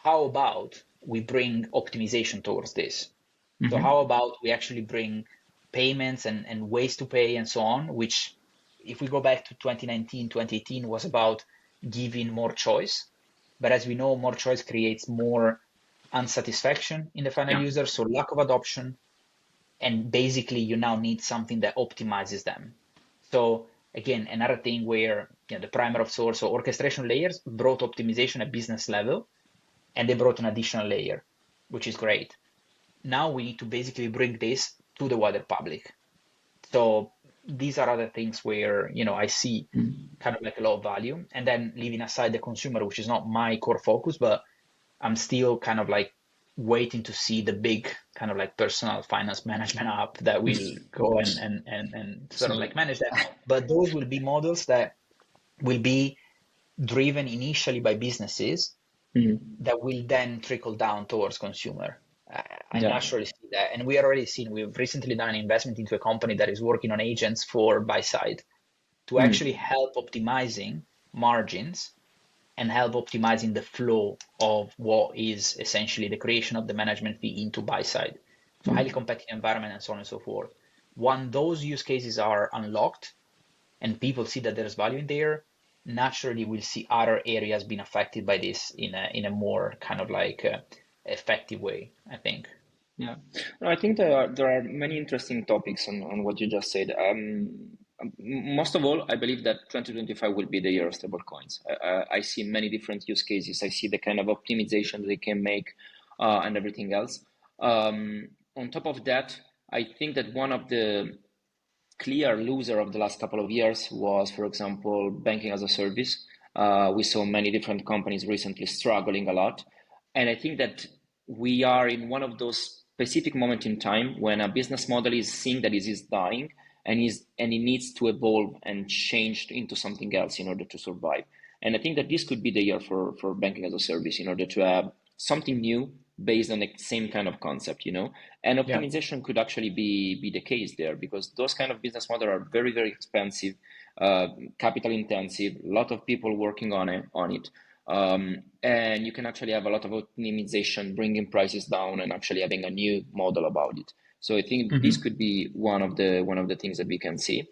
how about we bring optimization towards this? So Mm-hmm. how about we actually bring payments and ways to pay and so on, which if we go back to 2019, 2018 was about giving more choice. But as we know, more choice creates more unsatisfaction in the final Yeah. user, so lack of adoption, and basically you now need something that optimizes them. So again, another thing where the primer of source or orchestration layers brought optimization at business level, and they brought an additional layer, which is great. Now we need to basically bring this to the wider public. So these are other things where I see Mm. kind of like a lot of value, and then leaving aside the consumer, which is not my core focus, but I'm still kind of like waiting to see the big kind of like personal finance management app that will go and sort of So, like manage that. But those will be models that will be driven initially by businesses mm, that will then trickle down towards consumer. I yeah. naturally see that, and we are already seeing. We've recently done an investment into a company that is working on agents for buy side to actually Mm, help optimizing margins and help optimizing the flow of what is essentially the creation of the management fee into buy side. So highly mm. competitive environment and so on and so forth. When those use cases are unlocked and people see that there's value in there, naturally we'll see other areas being affected by this in a more kind of like effective way, I think. Yeah, no, I think there are many interesting topics on what you just said. Most of all, I believe that 2025 will be the year of stablecoins. I see many different use cases. I see the kind of optimization they can make and everything else. On top of that, I think that one of the clear loser of the last couple of years was, for example, banking as a service. We saw many different companies recently struggling a lot. And I think that we are in one of those specific moments in time when a business model is seeing that it is dying and it needs to evolve and change into something else in order to survive. And I think that this could be the year for banking as a service in order to have something new based on the same kind of concept, and Yeah. optimization could actually be the case there because those kind of business models are very, very expensive, capital intensive, a lot of people working on it. And you can actually have a lot of optimization, bringing prices down and actually having a new model about it. So I think this Mhm. could be one of the things that we can see.